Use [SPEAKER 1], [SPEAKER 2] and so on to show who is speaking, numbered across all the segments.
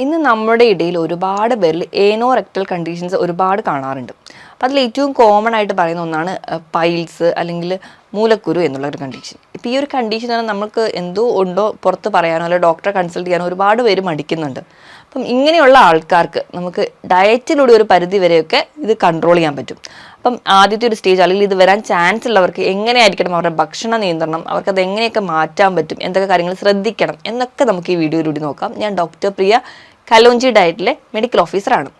[SPEAKER 1] ഇന്ന് നമ്മുടെ ഇടയിൽ ഒരുപാട് പേരിൽ ഏനോറെക്ടൽ കണ്ടീഷൻസ് ഒരുപാട് കാണാറുണ്ട്. അപ്പം അതിൽ ഏറ്റവും കോമൺ ആയിട്ട് പറയുന്ന ഒന്നാണ് പൈൽസ് അല്ലെങ്കിൽ മൂലക്കുരു എന്നുള്ള ഒരു കണ്ടീഷൻ. ഇപ്പം ഈ ഒരു കണ്ടീഷൻ നമുക്ക് എന്തോ ഉണ്ടോ പുറത്ത് പറയാനോ അല്ലെങ്കിൽ ഡോക്ടറെ കൺസൾട്ട് ചെയ്യാനോ ഒരുപാട് പേര് മടിക്കുന്നുണ്ട്. അപ്പം ഇങ്ങനെയുള്ള ആൾക്കാർക്ക് നമുക്ക് ഡയറ്റിലൂടെ ഒരു പരിധി വരെയൊക്കെ ഇത് കൺട്രോൾ ചെയ്യാൻ പറ്റും. അപ്പം ആദ്യത്തെ ഒരു സ്റ്റേജ് അല്ലെങ്കിൽ ഇത് വരാൻ ചാൻസ് ഉള്ളവർക്ക് എങ്ങനെയായിരിക്കണം അവരുടെ ഭക്ഷണ നിയന്ത്രണം, അവർക്കത് എങ്ങനെയൊക്കെ മാറ്റാൻ പറ്റും, എന്തൊക്കെ കാര്യങ്ങൾ ശ്രദ്ധിക്കണം എന്നൊക്കെ നമുക്ക് ഈ വീഡിയോയിലൂടെ നോക്കാം. ഞാൻ ഡോക്ടർ പ്രിയ, കലോഞ്ചി ഡയറ്റിലെ മെഡിക്കൽ ഓഫീസറാണ്.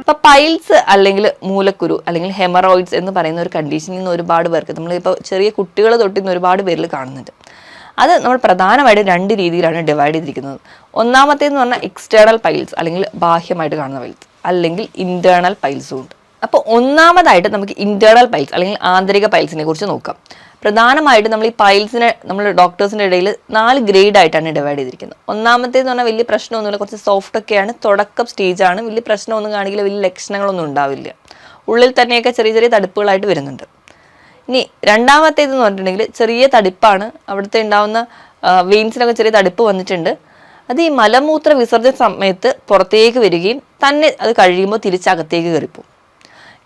[SPEAKER 1] ഇപ്പം പൈൽസ് അല്ലെങ്കിൽ മൂലക്കുരു അല്ലെങ്കിൽ ഹെമറോയിഡ്സ് എന്ന് പറയുന്ന ഒരു കണ്ടീഷനിൽ നിന്ന് ഒരുപാട് പേർക്ക് നമ്മളിപ്പോൾ ചെറിയ കുട്ടികൾ തൊട്ട് ഇന്ന് ഒരുപാട് പേരിൽ കാണുന്നുണ്ട്. അത് നമ്മൾ പ്രധാനമായിട്ട് രണ്ട് രീതിയിലാണ് ഡിവൈഡ് ചെയ്തിരിക്കുന്നത്. ഒന്നാമത്തേന്ന് പറഞ്ഞാൽ എക്സ്റ്റേണൽ പൈൽസ് അല്ലെങ്കിൽ ബാഹ്യമായിട്ട് കാണുന്ന പൈൽസ്, അല്ലെങ്കിൽ ഇന്റേണൽ പൈൽസും ഉണ്ട്. അപ്പോൾ ഒന്നാമതായിട്ട് നമുക്ക് ഇന്റേണൽ പൈൽസ് അല്ലെങ്കിൽ ആന്തരിക പൈൽസിനെ കുറിച്ച് നോക്കാം. പ്രധാനമായിട്ട് നമ്മൾ ഈ പൈൽസിനെ നമ്മൾ ഡോക്ടേഴ്സിൻ്റെ ഇടയിൽ 4 ഗ്രേഡ് ആയിട്ടാണ് ഡിവൈഡ് ചെയ്തിരിക്കുന്നത്. ഒന്നാമത്തേന്ന് പറഞ്ഞാൽ വലിയ പ്രശ്നമൊന്നുമില്ല, കുറച്ച് സോഫ്റ്റ് ഒക്കെയാണ്, തുടക്കം സ്റ്റേജാണ്, വലിയ പ്രശ്നമൊന്നും കാണിക്കില്ല, വലിയ ലക്ഷണങ്ങളൊന്നും ഉണ്ടാവില്ല, ഉള്ളിൽ തന്നെയൊക്കെ ചെറിയ ചെറിയ തടുപ്പുകളായിട്ട് വരുന്നുണ്ട്. ഇനി രണ്ടാമത്തേതെന്ന് പറഞ്ഞിട്ടുണ്ടെങ്കിൽ ചെറിയ തടിപ്പാണ്, അവിടുത്തെ ഉണ്ടാവുന്ന വെയിൻസിനൊക്കെ ചെറിയ തടിപ്പ് വന്നിട്ടുണ്ട്. അത് ഈ മലമൂത്ര വിസർജന സമയത്ത് പുറത്തേക്ക് വരികയും തന്നെ അത് കഴിയുമ്പോൾ തിരിച്ചകത്തേക്ക് കയറിപ്പോവും.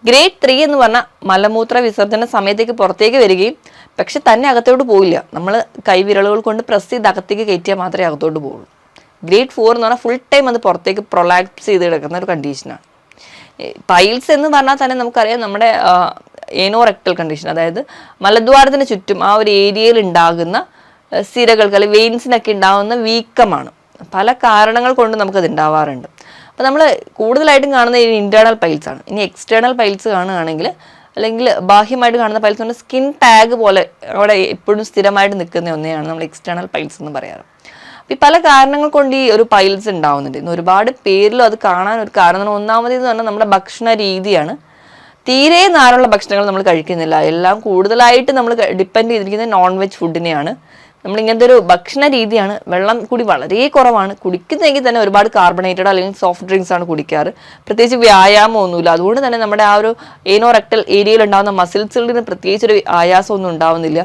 [SPEAKER 1] ഗ്രേഡ് 3 എന്ന് പറഞ്ഞാൽ മലമൂത്ര വിസർജന സമയത്തേക്ക് പുറത്തേക്ക് വരികയും പക്ഷെ തന്നെ അകത്തോട്ട് പോവില്ല, നമ്മൾ കൈവിരലുകൾ കൊണ്ട് പ്രസ് ചെയ്ത് അകത്തേക്ക് കയറ്റിയാൽ മാത്രമേ അകത്തോട്ട് പോവുള്ളൂ. ഗ്രേഡ് 4 എന്ന് പറഞ്ഞാൽ ഫുൾ ടൈം അത് പുറത്തേക്ക് പ്രൊലാക്സ് ചെയ്ത് കിടക്കുന്ന ഒരു കണ്ടീഷനാണ്. പൈൽസ് എന്ന് പറഞ്ഞാൽ തന്നെ നമുക്കറിയാം നമ്മുടെ ഏനോറെക്ടൽ കണ്ടീഷൻ, അതായത് മലദ്വാരത്തിന് ചുറ്റും ആ ഒരു ഏരിയയിൽ ഉണ്ടാകുന്ന സിരകൾക്ക് അല്ലെങ്കിൽ വെയിൻസിനൊക്കെ ഉണ്ടാകുന്ന വീക്കമാണ്. പല കാരണങ്ങൾ കൊണ്ട് നമുക്കത് ഉണ്ടാവാറുണ്ട്. അപ്പോൾ നമ്മൾ കൂടുതലായിട്ടും കാണുന്ന ഈ ഇന്റേണൽ പൈൽസ് ആണ്. ഇനി എക്സ്റ്റേണൽ പൈൽസ് കാണുകയാണെങ്കിൽ അല്ലെങ്കിൽ ബാഹ്യമായിട്ട് കാണുന്ന പൈൽസ് കൊണ്ട് സ്കിൻ ടാഗ് പോലെ അവിടെ എപ്പോഴും സ്ഥിരമായിട്ട് നിൽക്കുന്ന ഒന്നെയാണ് നമ്മൾ എക്സ്റ്റേണൽ പൈൽസ് എന്ന് പറയാറ്. അപ്പോൾ ഈ പല കാരണങ്ങൾ കൊണ്ട് ഈ ഒരു പൈൽസ് ഉണ്ടാവുന്നുണ്ട്. ഇന്ന് ഒരുപാട് പേരിലും അത് കാണാൻ ഒരു കാരണം ഒന്നാമതെന്ന് പറഞ്ഞാൽ നമ്മുടെ ഭക്ഷണ രീതിയാണ്. തീരെ നാരുള്ള ഭക്ഷണങ്ങൾ നമ്മൾ കഴിക്കുന്നില്ല, എല്ലാം കൂടുതലായിട്ട് നമ്മൾ ഡിപ്പെൻഡ് ചെയ്തിരിക്കുന്നത് നോൺ വെജ് ഫുഡിനെയാണ്. നമ്മളിങ്ങനത്തെ ഒരു ഭക്ഷണ രീതിയാണ്. വെള്ളം കൂടി വളരെ കുറവാണ്, കുടിക്കുന്നെങ്കിൽ തന്നെ ഒരുപാട് കാർബണേറ്റഡ് അല്ലെങ്കിൽ സോഫ്റ്റ് ഡ്രിങ്ക്സ് ആണ് കുടിക്കാറ്. പ്രത്യേകിച്ച് വ്യായാമമൊന്നുമില്ല, അതുകൊണ്ട് തന്നെ നമ്മുടെ ആ ഒരു ഏനോറെക്ടൽ ഏരിയയിൽ ഉണ്ടാകുന്ന മസിൽസുകളിന് പ്രത്യേകിച്ച് ഒരു ആയാസമൊന്നും ഉണ്ടാവുന്നില്ല.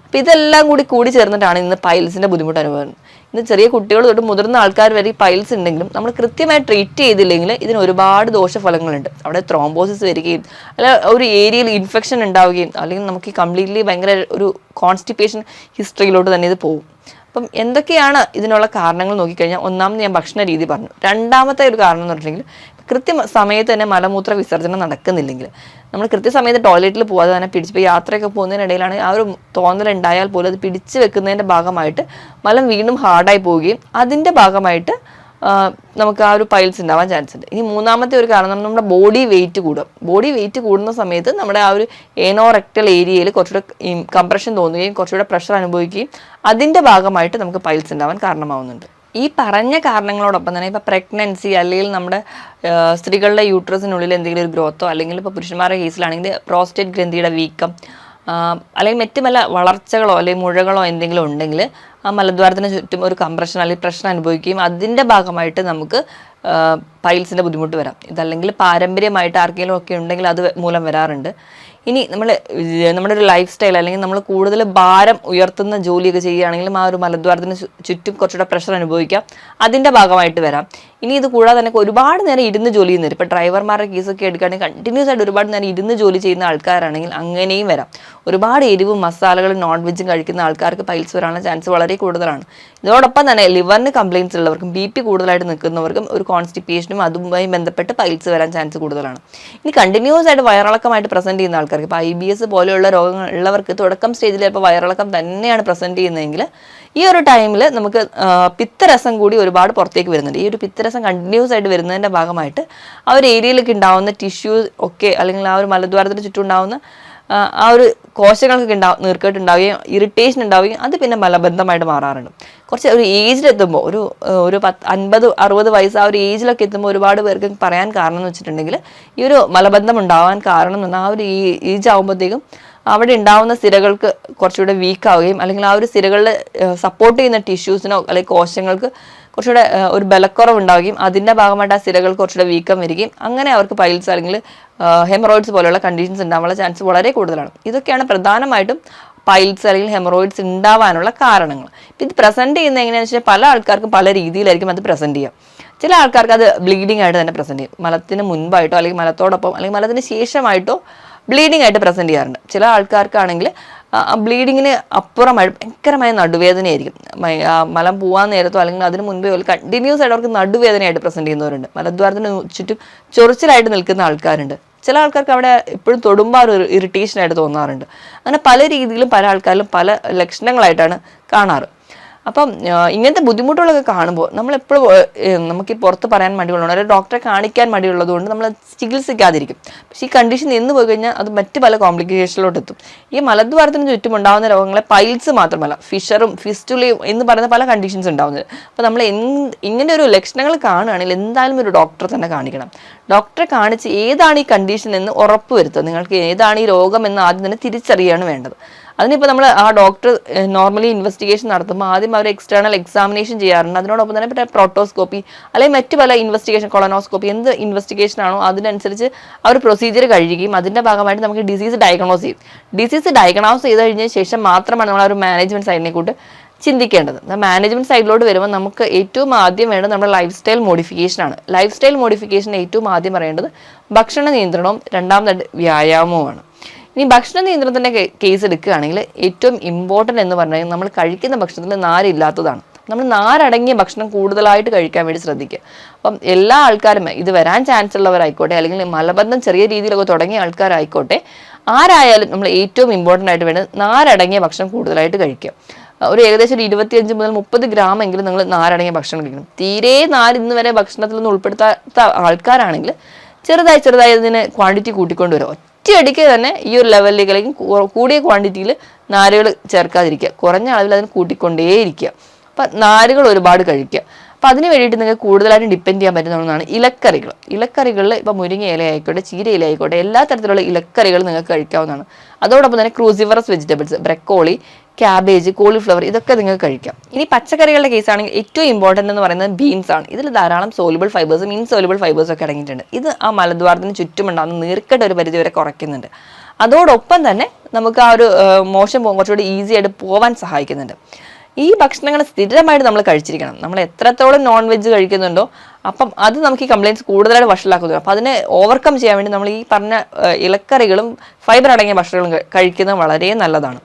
[SPEAKER 1] അപ്പം ഇതെല്ലാം കൂടി ചേർന്നിട്ടാണ് ഇന്ന് പൈൽസിൻ്റെ ബുദ്ധിമുട്ട് അനുഭവം. ഇന്ന് ചെറിയ കുട്ടികൾ തൊട്ട് മുതിർന്ന ആൾക്കാർ വരെ ഈ പൈൽസ് ഉണ്ടെങ്കിലും നമ്മൾ കൃത്യമായി ട്രീറ്റ് ചെയ്തില്ലെങ്കിൽ ഇതിന് ഒരുപാട് ദോഷഫലങ്ങളുണ്ട്. അവിടെ ത്രോംബോസിസ് വരികയും അല്ല ഒരു ഏരിയയിൽ ഇൻഫെക്ഷൻ ഉണ്ടാവുകയും അല്ലെങ്കിൽ നമുക്ക് കംപ്ലീറ്റ്ലി ഭയങ്കര ഒരു കോൺസ്റ്റിപ്പേഷൻ ഹിസ്റ്ററിയിലോട്ട് തന്നെ ഇത് പോകും. അപ്പം എന്തൊക്കെയാണ് ഇതിനുള്ള കാരണങ്ങൾ നോക്കിക്കഴിഞ്ഞാൽ ഒന്നാമത് ഞാൻ ഭക്ഷണ രീതി പറഞ്ഞു. രണ്ടാമത്തെ ഒരു കാരണം എന്ന് പറഞ്ഞിട്ടുണ്ടെങ്കിൽ സമയത്ത് തന്നെ മലമൂത്ര വിസർജനം നടക്കുന്നില്ലെങ്കിൽ നമ്മൾ കൃത്യസമയത്ത് ടോയ്ലറ്റിൽ പോകാതെ തന്നെ പിടിച്ച് യാത്രയൊക്കെ പോകുന്നതിനിടയിലാണ് ആ ഒരു തോന്നലുണ്ടായാൽ പോലും അത് പിടിച്ചു വെക്കുന്നതിൻ്റെ ഭാഗമായിട്ട് മലം വീണ്ടും ഹാർഡായി പോവുകയും അതിൻ്റെ ഭാഗമായിട്ട് നമുക്ക് ആ ഒരു പൈൽസ് ഉണ്ടാവാൻ ചാൻസ് ഉണ്ട്. ഇനി മൂന്നാമത്തെ ഒരു കാരണം നമ്മുടെ ബോഡി വെയിറ്റ് കൂടും. ബോഡി വെയിറ്റ് കൂടുന്ന സമയത്ത് നമ്മുടെ ആ ഒരു ഏനോറെക്ടൽ ഏരിയയിൽ കുറച്ചുകൂടെ കംപ്രഷൻ തോന്നുകയും കുറച്ചുകൂടെ പ്രഷർ അനുഭവിക്കുകയും അതിൻ്റെ ഭാഗമായിട്ട് നമുക്ക് പൈൽസ് ഉണ്ടാവാൻ കാരണമാവുന്നുണ്ട്. ഈ പറഞ്ഞ കാരണങ്ങളോടൊപ്പം തന്നെ ഇപ്പോൾ പ്രഗ്നൻസി അല്ലെങ്കിൽ നമ്മുടെ സ്ത്രീകളുടെ യൂട്രസിനുള്ളിൽ എന്തെങ്കിലും ഒരു ഗ്രോത്തോ അല്ലെങ്കിൽ ഇപ്പോൾ പുരുഷന്മാരുടെ കേസിലാണെങ്കിൽ പ്രോസ്റ്റേറ്റ് ഗ്രന്ഥിയുടെ വീക്കം അല്ലെങ്കിൽ മറ്റ് പല വളർച്ചകളോ അല്ലെങ്കിൽ മുഴകളോ എന്തെങ്കിലും ഉണ്ടെങ്കിൽ ആ മലദ്വാരത്തിന് ചുറ്റും ഒരു കംപ്രഷൻ അല്ലെങ്കിൽ പ്രശ്നം അനുഭവിക്കുകയും അതിൻ്റെ ഭാഗമായിട്ട് നമുക്ക് പൈൽസിൻ്റെ ബുദ്ധിമുട്ട് വരാം. ഇതല്ലെങ്കിൽ പാരമ്പര്യമായിട്ട് ആർക്കെങ്കിലും ഒക്കെ ഉണ്ടെങ്കിൽ അത് മൂലം വരാറുണ്ട്. ഇനി നമ്മുടെ ഒരു ലൈഫ് സ്റ്റൈൽ അല്ലെങ്കിൽ നമ്മൾ കൂടുതൽ ഭാരം ഉയർത്തുന്ന ജോലിയൊക്കെ ചെയ്യുകയാണെങ്കിലും ആ ഒരു മലദ്വാരത്തിന് ചുറ്റും കുറച്ചുകൂടെ പ്രഷർ അനുഭവിക്കാം, അതിൻ്റെ ഭാഗമായിട്ട് വരാം. ഇനി ഇത് കൂടാതെ തന്നെ ഒരുപാട് നേരം ഇരുന്ന് ജോലി ചെയ്യുന്നവർ, ഇപ്പോൾ ഡ്രൈവർമാരുടെ കേസൊക്കെ എടുക്കുകയാണെങ്കിൽ കണ്ടിന്യൂസ് ആയിട്ട് ഒരുപാട് നേരം ഇരുന്ന് ജോലി ചെയ്യുന്ന ആൾക്കാരാണെങ്കിൽ അങ്ങനെയും വരാം. ഒരുപാട് എരിവും മസാലകളും നോൺ വെജും കഴിക്കുന്ന ആൾക്കാർക്ക് പൈൽസ് വരാനുള്ള ചാൻസ് വളരെ കൂടുതലാണ്. ഇതോടൊപ്പം തന്നെ ലിവറിന് കംപ്ലയിൻസ് ഉള്ളവർക്കും BP കൂടുതലായിട്ട് നിൽക്കുന്നവർക്കും ഒരു കോൺസ്റ്റിപ്പേഷനും അതുമായി ബന്ധപ്പെട്ട് പൈൽസ് വരാൻ ചാൻസ് കൂടുതലാണ്. ഇനി കണ്ടിന്യൂസ് ആയിട്ട് വയറിളക്കമായിട്ട് പ്രസന്റ് ചെയ്യുന്ന ആൾക്കാർക്ക്, ഇപ്പോൾ IBS പോലെയുള്ള രോഗങ്ങൾ ഉള്ളവർക്ക് തുടക്കം സ്റ്റേജിൽ ഇപ്പോൾ വയറിളക്കം തന്നെയാണ് പ്രസന്റ് ചെയ്യുന്നതെങ്കിൽ ഈ ഒരു ടൈമിൽ നമുക്ക് പിത്തരസം കൂടി ഒരുപാട് പുറത്തേക്ക് വരുന്നുണ്ട്. ഈ ഒരു പിത്തരസം കണ്ടിന്യൂസ് ആയിട്ട് വരുന്നതിൻ്റെ ഭാഗമായിട്ട് ആ ഒരു ഏരിയയിലേക്ക് ഉണ്ടാവുന്ന ടിഷ്യൂസ് ഒക്കെ അല്ലെങ്കിൽ ആ ഒരു മലദ്വാരത്തിന് ചുറ്റും ഉണ്ടാവുന്ന ആ ഒരു കോശങ്ങൾക്ക് നീർക്കെട്ട് ഉണ്ടാവുകയും ഇറിറ്റേഷൻ ഉണ്ടാവുകയും അത് പിന്നെ മലബന്ധമായിട്ട് മാറാറുണ്ട്. കുറച്ച് ഒരു ഏജിലെത്തുമ്പോൾ ഒരു 50-60 വയസ്സ് ആ ഒരു ഏജിലൊക്കെ എത്തുമ്പോൾ ഒരുപാട് പേർക്ക് പറയാൻ കാരണം എന്ന് വെച്ചിട്ടുണ്ടെങ്കിൽ ഈ ഒരു മലബന്ധം ഉണ്ടാവാൻ കാരണം എന്ന് പറഞ്ഞാൽ ആ ഒരു ഏജ് ആകുമ്പോഴത്തേക്കും അവിടെ ഉണ്ടാവുന്ന സിരകൾക്ക് കുറച്ചുകൂടെ വീക്ക് ആവുകയും അല്ലെങ്കിൽ ആ ഒരു സിരകളിൽ സപ്പോർട്ട് ചെയ്യുന്ന ടിഷ്യൂസിനോ അല്ലെങ്കിൽ കോശങ്ങൾക്ക് കുറച്ചുകൂടെ ഒരു ബലക്കുറവ് ഉണ്ടാവുകയും അതിൻ്റെ ഭാഗമായിട്ട് ആ സിരകൾക്ക് കുറച്ചുകൂടെ വീക്കം വരികയും അങ്ങനെ അവർക്ക് പൈൽസ് അല്ലെങ്കിൽ ഹെമറോയിഡ്സ് പോലെയുള്ള കണ്ടീഷൻസ് ഉണ്ടാവാനുള്ള ചാൻസ് വളരെ കൂടുതലാണ്. ഇതൊക്കെയാണ് പ്രധാനമായിട്ടും പൈൽസ് അല്ലെങ്കിൽ ഹെമറോയിഡ്സ് ഉണ്ടാവാനുള്ള കാരണങ്ങൾ. ഇത് പ്രസന്റ് ചെയ്യുന്നത് എങ്ങനെയാണെന്ന് വെച്ചാൽ പല ആൾക്കാർക്കും പല രീതിയിലായിരിക്കും അത് പ്രസന്റ് ചെയ്യുക. ചില ആൾക്കാർക്ക് അത് ബ്ലീഡിംഗ് ആയിട്ട് തന്നെ പ്രസന്റ് ചെയ്യും. മലത്തിന് മുൻപായിട്ടോ അല്ലെങ്കിൽ മലത്തോടൊപ്പം അല്ലെങ്കിൽ മലത്തിന് ശേഷമായിട്ടോ ബ്ലീഡിംഗ് ആയിട്ട് പ്രസന്റ് ചെയ്യാറുണ്ട്. ചില ആൾക്കാർക്കാണെങ്കിൽ ബ്ലീഡിങ്ങിന് അപ്പുറമായിട്ട് ഭയങ്കരമായ നടുവേദനയായിരിക്കും. മലം പോകാൻ നേരത്തോ അല്ലെങ്കിൽ അതിന് മുൻപേ കണ്ടിന്യൂസ് ആയിട്ട് അവർക്ക് നടുവേദനയായിട്ട് പ്രസന്റ് ചെയ്യുന്നവരുണ്ട്. മലദ്വാരത്തിന് ചുറ്റും ചൊറിച്ചിലായിട്ട് നിൽക്കുന്ന ആൾക്കാരുണ്ട്. ചില ആൾക്കാർക്ക് അവിടെ എപ്പോഴും തൊടുമ്പോൾ ഒരു ഇറിറ്റേഷൻ ആയിട്ട് തോന്നാറുണ്ട്. അങ്ങനെ പല രീതിയിലും പല ആൾക്കാരിലും പല ലക്ഷണങ്ങളായിട്ടാണ് കാണാറ്. അപ്പം ഇങ്ങനത്തെ ബുദ്ധിമുട്ടുകളൊക്കെ കാണുമ്പോൾ നമ്മളെപ്പോഴും നമുക്ക് ഈ പുറത്ത് പറയാൻ മടിയുള്ളതാണ്, ഒരു ഡോക്ടറെ കാണിക്കാൻ മടിയുള്ളത് കൊണ്ട് നമ്മൾ ചികിത്സിക്കാതിരിക്കും. പക്ഷേ ഈ കണ്ടീഷൻ നിന്ന് പോയി കഴിഞ്ഞാൽ അത് മറ്റ് പല കോംപ്ലിക്കേഷനിലോട്ട് എത്തും. ഈ മലദ്വാരത്തിന് ചുറ്റും ഉണ്ടാകുന്ന രോഗങ്ങളെ പൈൽസ് മാത്രമല്ല ഫിഷറും ഫിസ്റ്റുലയും എന്ന് പറയുന്ന പല കണ്ടീഷൻസ് ഉണ്ടാകുന്നത്. അപ്പോൾ നമ്മൾ ഇങ്ങനെ ഒരു ലക്ഷണങ്ങൾ കാണുകയാണെങ്കിൽ എന്തായാലും ഒരു ഡോക്ടറെ തന്നെ കാണിക്കണം. ഡോക്ടറെ കാണിച്ച് ഏതാണ് ഈ കണ്ടീഷൻ എന്ന് ഉറപ്പ് വരുത്തുക. നിങ്ങൾക്ക് ഏതാണ് ഈ രോഗം എന്ന് ആദ്യം തന്നെ തിരിച്ചറിയാണ് വേണ്ടത്. അതിനിപ്പോൾ നമ്മൾ ആ ഡോക്ടർ നോർമലി ഇൻവെസ്റ്റിഗേഷൻ നടത്തുമ്പോൾ ആദ്യം അവർ എക്സ്റ്റേണൽ എക്സാമിനേഷൻ ചെയ്യാറുണ്ട്. അതിനോടൊപ്പം തന്നെ പ്രോട്ടോസ്കോപ്പി അല്ലെങ്കിൽ മറ്റു പല ഇൻവെസ്റ്റിഗേഷൻ, കൊളനോസ്കോപ്പി, എന്ത് ഇൻവെസ്റ്റിഗേഷൻ ആണോ അതിനനുസരിച്ച് അവർ പ്രൊസീജിയർ കഴിയുകയും അതിൻ്റെ ഭാഗമായിട്ട് നമുക്ക് ഡിസീസ് ഡയഗ്നോസ് ചെയ്യും. ഡിസീസ് ഡയഗ്നോസ് ചെയ്ത് കഴിഞ്ഞ ശേഷം മാത്രമാണ് നമ്മൾ ആ ഒരു മാനേജ്മെൻറ്റ് സൈഡിനെ കൂട്ട് ചിന്തിക്കേണ്ടത്. മാനേജ്മെൻറ്റ് സൈഡിലോട്ട് വരുമ്പോൾ നമുക്ക് ഏറ്റവും ആദ്യം വേണ്ടത് നമ്മുടെ ലൈഫ് സ്റ്റൈൽ മോഡിഫിക്കേഷനാണ്. ലൈഫ് സ്റ്റൈൽ മോഡിഫിക്കേഷൻ ഏറ്റവും ആദ്യം പറയേണ്ടത് ഭക്ഷണ നിയന്ത്രണവും രണ്ടാമതായിട്ട് വ്യായാമവുമാണ്. ഇനി ഭക്ഷണ നിയന്ത്രണത്തിൻ്റെ കേസ് എടുക്കുകയാണെങ്കിൽ ഏറ്റവും ഇമ്പോർട്ടൻ്റ് എന്ന് പറഞ്ഞാൽ നമ്മൾ കഴിക്കുന്ന ഭക്ഷണത്തിൽ നാരില്ലാത്തതാണ്. നമ്മൾ നാരടങ്ങിയ ഭക്ഷണം കൂടുതലായിട്ട് കഴിക്കാൻ വേണ്ടി ശ്രദ്ധിക്കുക. അപ്പം എല്ലാ ആൾക്കാരും ഇത് വരാൻ ചാൻസ് ഉള്ളവരായിക്കോട്ടെ അല്ലെങ്കിൽ മലബന്ധം ചെറിയ രീതിയിലൊക്കെ തുടങ്ങിയ ആൾക്കാരായിക്കോട്ടെ, ആരായാലും നമ്മൾ ഏറ്റവും ഇമ്പോർട്ടൻ്റ് ആയിട്ട് വേണ്ടത് നാരടങ്ങിയ ഭക്ഷണം കൂടുതലായിട്ട് കഴിക്കുക. ഒരു ഏകദേശം 25 മുതൽ 30 ഗ്രാം എങ്കിലും നിങ്ങൾ നാരടങ്ങിയ ഭക്ഷണം കഴിക്കണം. തീരെ നാര് ഇന്ന് വരെ ഭക്ഷണത്തിൽ നിന്ന് ഉൾപ്പെടുത്താത്ത ആൾക്കാരാണെങ്കിൽ ചെറുതായി അതിന് ക്വാണ്ടിറ്റി കൂട്ടിക്കൊണ്ടുവരും. ഒറ്റയടിക്ക് തന്നെ ഈ ഒരു ലെവലിലേക്ക് അല്ലെങ്കിൽ കൂടിയ ക്വാണ്ടിറ്റിയിൽ നാരുകൾ ചേർക്കാതിരിക്കുക, കുറഞ്ഞ അളവിൽ അതിന് കൂട്ടിക്കൊണ്ടേയിരിക്കുക. അപ്പം നാരുകൾ ഒരുപാട് കഴിക്കുക. അപ്പം അതിന് വേണ്ടിയിട്ട് നിങ്ങൾക്ക് കൂടുതലായിട്ട് ഡിപ്പെൻഡ് ചെയ്യാൻ പറ്റുന്ന ഒന്നാണ് ഇലക്കറികൾ. ഇലക്കറികളിൽ ഇപ്പോൾ മുരിങ്ങ ഇല ആയിക്കോട്ടെ, ചീര ഇല ആയിക്കോട്ടെ, എല്ലാ തരത്തിലുള്ള ഇലക്കറികൾ നിങ്ങൾക്ക് കഴിക്കാവുന്നതാണ്. അതോടൊപ്പം തന്നെ cruciferous vegetables, broccoli, cabbage, cauliflower ഇതൊക്കെ നിങ്ങൾക്ക് കഴിക്കാം. ഇനി പച്ചക്കറികളുടെ കേസാണെങ്കിൽ ഏറ്റവും ഇമ്പോർട്ടൻ്റ് എന്ന് പറയുന്നത് ബീൻസ് ആണ്. ഇതിൽ ധാരാളം സോലുബിൾ ഫൈബേഴ്സും ഇൻസോലുബിൾ ഫൈബേഴ്സും ഒക്കെ അടങ്ങിയിട്ടുണ്ട്. ഇത് ആ മലദ്വാരത്തിന് ചുറ്റുമുണ്ടാകുന്ന നീർക്കെട്ട് ഒരു പരിധി വരെ കുറയ്ക്കുന്നുണ്ട്. അതോടൊപ്പം തന്നെ നമുക്ക് ആ ഒരു മോശം കുറച്ചുകൂടി ഈസി ആയിട്ട് പോകാൻ സഹായിക്കുന്നുണ്ട്. ഈ ഭക്ഷണങ്ങൾ സ്ഥിരമായിട്ട് നമ്മൾ കഴിച്ചിരിക്കണം. നമ്മൾ എത്രത്തോളം നോൺ വെജ് കഴിക്കുന്നുണ്ടോ അപ്പം അത് നമുക്ക് ഈ കംപ്ലയിൻസ് കൂടുതലായിട്ട് വഷളാക്കുന്നു. അപ്പം അതിനെ ഓവർകം ചെയ്യാൻ വേണ്ടി നമ്മൾ ഈ പറഞ്ഞ ഇലക്കറികളും ഫൈബർ അടങ്ങിയ ഭക്ഷണങ്ങളും കഴിക്കുന്നത് വളരെ നല്ലതാണ്.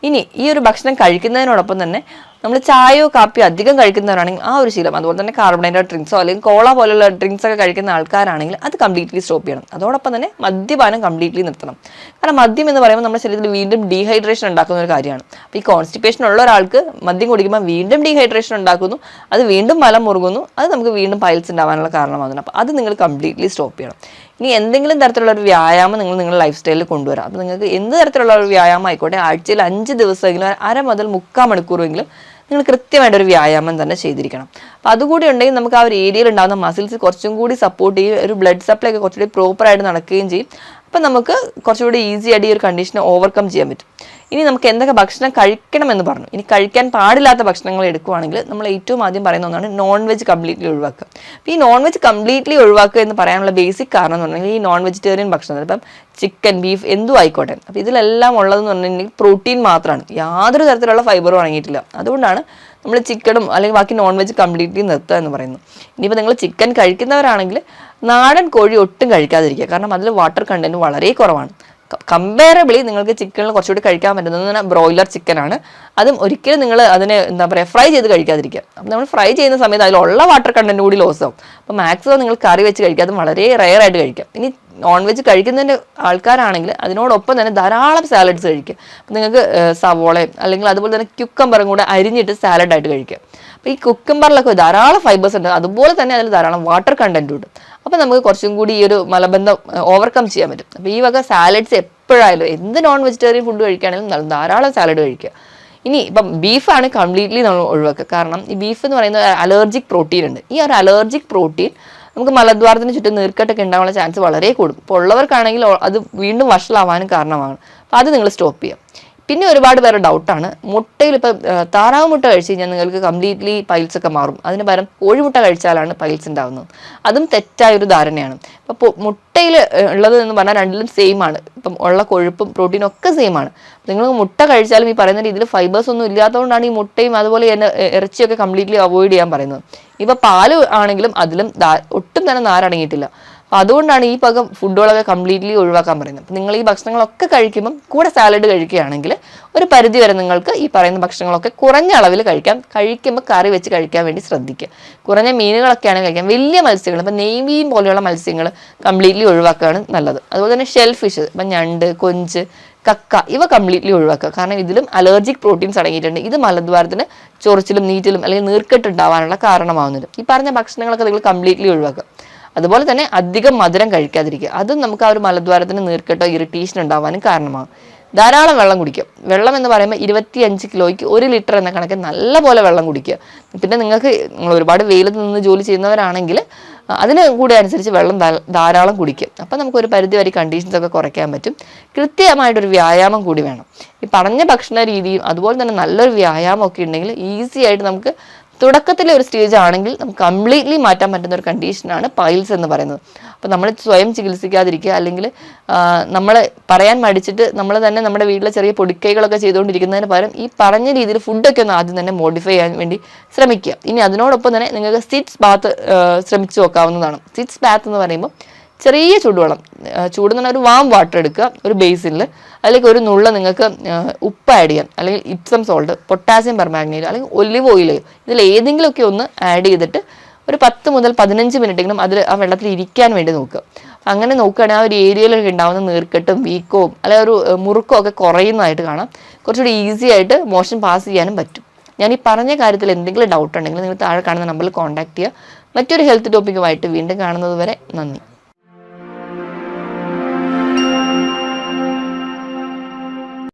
[SPEAKER 1] ഇനി ഈ ഒരു ഭക്ഷണം കഴിക്കുന്നതിനോടൊപ്പം തന്നെ നമ്മൾ ചായയോ കാപ്പിയോ അധികം കഴിക്കുന്നവരാണെങ്കിൽ ആ ഒരു ശീലം, അതുപോലെ തന്നെ കാർബണേറ്റഡ് ഡ്രിങ്ക്സോ അല്ലെങ്കിൽ കോള പോലുള്ള ഡ്രിങ്ക്സ് ഒക്കെ കഴിക്കുന്ന ആൾക്കാരാണെങ്കിൽ അത് കംപ്ലീറ്റ്ലി സ്റ്റോപ്പ് ചെയ്യണം. അതോടൊപ്പം തന്നെ മദ്യപാനം കംപ്ലീറ്റ്ലി നിർത്തണം. കാരണം മദ്യം എന്ന് പറയുമ്പോൾ നമ്മുടെ ശരീരത്തിൽ വീണ്ടും ഡീഹൈഡ്രേഷൻ ഉണ്ടാക്കുന്ന ഒരു കാര്യമാണ്. അപ്പോൾ ഈ കോൺസ്റ്റിപ്പേഷൻ ഉള്ള ഒരാൾക്ക് മദ്യം കുടിക്കുമ്പോൾ വീണ്ടും ഡീഹൈഡ്രേഷൻ ഉണ്ടാക്കുന്നു, അത് വീണ്ടും മലം മുറുകുന്നു, അത് നമുക്ക് വീണ്ടും പൈൽസ് ഉണ്ടാവാനുള്ള കാരണമാകുന്നു. അപ്പോൾ അത് നിങ്ങൾ കംപ്ലീറ്റ്ലി സ്റ്റോപ്പ് ചെയ്യണം. ഇനി എന്തെങ്കിലും തരത്തിലുള്ള ഒരു വ്യായാമം നിങ്ങൾ നിങ്ങളുടെ ലൈഫ് സ്റ്റൈലിൽ കൊണ്ടുവരാം. അപ്പോൾ നിങ്ങൾക്ക് എന്ത് തരത്തിലുള്ള ഒരു വ്യായാമം ആയിക്കോട്ടെ, ആഴ്ചയിൽ 5 ദിവസമെങ്കിലും 1/2 മുതൽ 3/4 മണിക്കൂറെങ്കിലും നിങ്ങൾ കൃത്യമായിട്ട് ഒരു വ്യായാമം തന്നെ ചെയ്തിരിക്കണം. അപ്പോൾ അതുകൂടി ഉണ്ടെങ്കിൽ നമുക്ക് ആ ഒരു ഏരിയയിൽ ഉണ്ടാകുന്ന മസിൽസ് കുറച്ചും കൂടി സപ്പോർട്ട് ചെയ്യും, ഒരു ബ്ലഡ് സപ്ലൈ ഒക്കെ കുറച്ചുകൂടി പ്രോപ്പറായിട്ട് നടക്കുകയും ചെയ്യും. അപ്പം നമുക്ക് കുറച്ചുകൂടി ഈസി ആയിട്ട് ഈ ഒരു കണ്ടീഷനെ ഓവർകം ചെയ്യാൻ പറ്റും. ഇനി നമുക്ക് എന്തൊക്കെ ഭക്ഷണം കഴിക്കണമെന്ന് പറഞ്ഞു. ഇനി കഴിക്കാൻ പാടില്ലാത്ത ഭക്ഷണങ്ങൾ എടുക്കുകയാണെങ്കിൽ നമ്മൾ ഏറ്റവും ആദ്യം പറയുന്ന ഒന്നാണ് നോൺ വെജ് കംപ്ലീറ്റ്ലി ഒഴിവാക്കുക. അപ്പോൾ ഈ നോൺ വെജ് കംപ്ലീറ്റ്ലി ഒഴിവാക്കുക എന്ന് പറയാനുള്ള ബേസിക് കാരണം എന്ന് പറഞ്ഞാൽ ഈ നോൺ വെജിറ്റേറിയൻ ഭക്ഷണം, ഇപ്പം ചിക്കൻ, ബീഫ് എന്തും ആയിക്കോട്ടെ, അപ്പോൾ ഇതിലെല്ലാം ഉള്ളതെന്ന് പറഞ്ഞിട്ടുണ്ടെങ്കിൽ പ്രോട്ടീൻ മാത്രമാണ്, യാതൊരു തരത്തിലുള്ള ഫൈബറും അടങ്ങിയിട്ടില്ല. അതുകൊണ്ടാണ് നമ്മൾ ചിക്കനും അല്ലെങ്കിൽ ബാക്കി നോൺ വെജ് കംപ്ലീറ്റ്ലി നിർത്തുക എന്ന് പറയുന്നത്. ഇനിയിപ്പോൾ നിങ്ങൾ ചിക്കൻ കഴിക്കുന്നവരാണെങ്കിൽ നാടൻ കോഴി ഒട്ടും കഴിക്കാതിരിക്കുക. കാരണം അതിൽ വാട്ടർ കണ്ടന്റ് വളരെ കുറവാണ്. കമ്പയറബിളി നിങ്ങൾക്ക് ചിക്കനിൽ കുറച്ചുകൂടി കഴിക്കാൻ പറ്റുന്നത് ബ്രോയിലർ ചിക്കനാണ്. അതും ഒരിക്കലും നിങ്ങൾ അതിനെ എന്താ പറയുക ഫ്രൈ ചെയ്ത് കഴിക്കാതിരിക്കുക. അപ്പം നമ്മൾ ഫ്രൈ ചെയ്യുന്ന സമയത്ത് അതിലുള്ള വാട്ടർ കണ്ടന്റ് കൂടി ലോസ് ആവും. അപ്പോൾ മാക്സിമം നിങ്ങൾ കറി വെച്ച് കഴിക്കുക, അത് വളരെ റെയർ ആയിട്ട് കഴിക്കാം. ഇനി നോൺ വെജ് കഴിക്കുന്നതിൻ്റെ ആൾക്കാരാണെങ്കിൽ അതിനോടൊപ്പം തന്നെ ധാരാളം സാലഡ്സ് കഴിക്കുക. അപ്പം നിങ്ങൾക്ക് സവോളയും അല്ലെങ്കിൽ അതുപോലെ തന്നെ ക്യുക്കമ്പറും കൂടെ അരിഞ്ഞിട്ട് സാലഡായിട്ട് കഴിക്കുക. അപ്പോൾ ഈ കുക്കമ്പറിലൊക്കെ ധാരാളം ഫൈബേഴ്സ് ഉണ്ട്, അതുപോലെ തന്നെ അതിൽ ധാരാളം വാട്ടർ കണ്ടന്റും ഉണ്ട്. അപ്പോൾ നമുക്ക് കുറച്ചും കൂടി ഈ ഒരു മലബന്ധം ഓവർകം ചെയ്യാൻ പറ്റും. അപ്പോൾ ഈ വക സാലഡ്സ് എപ്പോഴായാലും എന്ത് നോൺ വെജിറ്റേറിയൻ ഫുഡ് കഴിക്കുകയാണെങ്കിലും ധാരാളം സാലഡ് കഴിക്കുക. ഇനി ഇപ്പം ബീഫാണ് കംപ്ലീറ്റ്ലി നമ്മൾ ഒഴിവാക്കുക. കാരണം ഈ ബീഫ് എന്ന് പറയുന്നത് അലർജിക് പ്രോട്ടീൻ ഉണ്ട്. ഈ ഒരു അലർജിക് പ്രോട്ടീൻ നമുക്ക് മലദ്വാരത്തിന് ചുറ്റും നീർക്കെട്ടൊക്കെ ഉണ്ടാവാനുള്ള ചാൻസ് വളരെ കൂടും. ഇപ്പോൾ ഉള്ളവർക്കാണെങ്കിൽ അത് വീണ്ടും വഷളാവാനും കാരണമാണ്. അപ്പോൾ അത് നിങ്ങൾ സ്റ്റോപ്പ് ചെയ്യുക. പിന്നെ ഒരുപാട് പേരുടെ ഡൗട്ടാണ് മുട്ടയിൽ ഇപ്പം താറാവ് മുട്ട കഴിച്ച് കഴിഞ്ഞാൽ നിങ്ങൾക്ക് കംപ്ലീറ്റ്ലി പൈൽസ് ഒക്കെ മാറും, അതിന് പകരം കോഴിമുട്ട കഴിച്ചാലാണ് പൈൽസ് ഉണ്ടാവുന്നത്. അതും തെറ്റായൊരു ധാരണയാണ്. അപ്പോൾ മുട്ടയിൽ ഉള്ളത് എന്ന് പറഞ്ഞാൽ രണ്ടിലും സെയിം ആണ്. ഇപ്പം ഉള്ള കൊഴുപ്പും പ്രോട്ടീനും ഒക്കെ സെയിം ആണ്. നിങ്ങൾ മുട്ട കഴിച്ചാലും ഈ പറയുന്ന രീതിയിൽ ഫൈബേഴ്സ് ഒന്നും ഇല്ലാത്തതുകൊണ്ടാണ് ഈ മുട്ടയും അതുപോലെ തന്നെ ഇറച്ചിയൊക്കെ കംപ്ലീറ്റ്ലി അവോയ്ഡ് ചെയ്യാൻ പറയുന്നത്. ഇപ്പം പാല് ആണെങ്കിലും അതിലും ഒട്ടും തന്നെ നാരടങ്ങിയിട്ടില്ല. അപ്പോൾ അതുകൊണ്ടാണ് ഈ പകം ഫുഡുകളൊക്കെ കംപ്ലീറ്റ്ലി ഒഴിവാക്കാൻ പറയുന്നത്. അപ്പം നിങ്ങൾ ഈ ഭക്ഷണങ്ങളൊക്കെ കഴിക്കുമ്പം കൂടെ സാലഡ് കഴിക്കുകയാണെങ്കിൽ ഒരു പരിധി വരെ നിങ്ങൾക്ക് ഈ പറയുന്ന ഭക്ഷണങ്ങളൊക്കെ കുറഞ്ഞ അളവിൽ കഴിക്കാം. കഴിക്കുമ്പോൾ കറി വെച്ച് കഴിക്കാൻ വേണ്ടി ശ്രദ്ധിക്കുക. കുറഞ്ഞ മീനുകളൊക്കെയാണ് കഴിക്കാം. വലിയ മത്സ്യങ്ങൾ ഇപ്പം നെയ്മീൻ പോലെയുള്ള മത്സ്യങ്ങൾ കംപ്ലീറ്റ്ലി ഒഴിവാക്കുകയാണ് നല്ലത്. അതുപോലെ തന്നെ ഷെൽ ഫിഷ്, ഇപ്പം ഞണ്ട്, കൊഞ്ച്, കക്ക, ഇവ കംപ്ലീറ്റ്ലി ഒഴിവാക്കുക. കാരണം ഇതിലും അലർജിക് പ്രോട്ടീൻസ് അടങ്ങിയിട്ടുണ്ട്. ഇത് മലദ്വാരത്തിന് ചൊറിച്ചിലും നീറ്റിലും അല്ലെങ്കിൽ നീർക്കെട്ട് ഉണ്ടാവാനുള്ള കാരണമാവുന്നത്. ഈ പറഞ്ഞ ഭക്ഷണങ്ങളൊക്കെ നിങ്ങൾ കംപ്ലീറ്റ്ലി ഒഴിവാക്കുക. അതുപോലെ തന്നെ അധികം മധുരം കഴിക്കാതിരിക്കുക. അതും നമുക്ക് ആ ഒരു മലദ്വാരത്തിന് നീർക്കെട്ടോ ഇറിറ്റേഷൻ ഉണ്ടാവാനും കാരണമാകും. ധാരാളം വെള്ളം കുടിക്കുക. വെള്ളം എന്ന് പറയുമ്പോൾ 25 കിലോയ്ക്ക് 1 ലിറ്റർ എന്ന കണക്ക് നല്ല പോലെ വെള്ളം കുടിക്കുക. പിന്നെ നിങ്ങൾ ഒരുപാട് വെയിലത്ത് നിന്ന് ജോലി ചെയ്യുന്നവരാണെങ്കിൽ അതിന് കൂടെ അനുസരിച്ച് വെള്ളം ധാരാളം കുടിക്കുക. അപ്പം നമുക്ക് ഒരു പരിധി വരെ കണ്ടീഷൻസ് ഒക്കെ കുറയ്ക്കാൻ പറ്റും. കൃത്യമായിട്ടൊരു വ്യായാമം കൂടി വേണം. ഈ പറഞ്ഞ ഭക്ഷണ രീതിയും അതുപോലെ തന്നെ നല്ലൊരു വ്യായാമം ഒക്കെ ഉണ്ടെങ്കിൽ ഈസി ആയിട്ട് നമുക്ക് തുടക്കത്തിലെ ഒരു സ്റ്റേജ് ആണെങ്കിൽ നമുക്ക് കംപ്ലീറ്റ്ലി മാറ്റാൻ പറ്റുന്ന ഒരു കണ്ടീഷനാണ് പൈൽസ് എന്ന് പറയുന്നത്. അപ്പോൾ നമ്മൾ സ്വയം ചികിത്സിക്കാതിരിക്കുക, അല്ലെങ്കിൽ നമ്മൾ പറയാൻ മടിച്ചിട്ട് നമ്മൾ തന്നെ നമ്മുടെ വീട്ടിലെ ചെറിയ പൊടിക്കൈകളൊക്കെ ചെയ്തുകൊണ്ടിരിക്കുന്നതിന് പകരം ഈ പറഞ്ഞ രീതിയിൽ ഫുഡൊക്കെ ഒന്ന് ആദ്യം തന്നെ മോഡിഫൈ ചെയ്യാൻ വേണ്ടി ശ്രമിക്കുക. ഇനി അതിനോടൊപ്പം തന്നെ നിങ്ങൾക്ക് സിറ്റ്സ് ബാത്ത് ശ്രമിച്ചു നോക്കാവുന്നതാണ്. സിറ്റ്സ് ബാത്ത് എന്ന് പറയുമ്പോൾ ചെറിയ ചൂടുവെള്ളം, ചൂടെന്ന് പറഞ്ഞാൽ ഒരു വാം വാട്ടർ എടുക്കുക ഒരു ബേസിനിൽ, അതിലേക്ക് ഒരു നുള്ള നിങ്ങൾക്ക് ഉപ്പ് ആഡ് ചെയ്യാം, അല്ലെങ്കിൽ ഇപ്സം സോൾട്ട്, പൊട്ടാസ്യം പെർമാഗ്നേറ്റ്, അല്ലെങ്കിൽ ഒലിവ് ഓയിലോ ഇതിൽ ഏതെങ്കിലുമൊക്കെ ഒന്ന് ആഡ് ചെയ്തിട്ട് ഒരു 10 മുതൽ 15 മിനിറ്റെങ്കിലും അതിൽ ആ വെള്ളത്തിൽ ഇരിക്കാൻ വേണ്ടി നോക്കുക. അങ്ങനെ നോക്കുകയാണെങ്കിൽ ആ ഒരു ഏരിയയിലൊക്കെ ഉണ്ടാകുന്ന നീർക്കെട്ടും വീക്കവും അല്ലെങ്കിൽ ഒരു മുറുക്കവും ഒക്കെ കുറയുന്നതായിട്ട് കാണാം. കുറച്ചുകൂടി ഈസി ആയിട്ട് മോഷൻ പാസ് ചെയ്യാനും പറ്റും. ഞാൻ ഈ പറഞ്ഞ കാര്യത്തിൽ എന്തെങ്കിലും ഡൗട്ട് ഉണ്ടെങ്കിൽ നിങ്ങൾ താഴെ കാണുന്ന നമ്പറിൽ കോൺടാക്ട് ചെയ്യുക. മറ്റൊരു ഹെൽത്ത് ടോപ്പിക്കുമായിട്ട് വീണ്ടും കാണുന്നത് വരെ നന്ദി.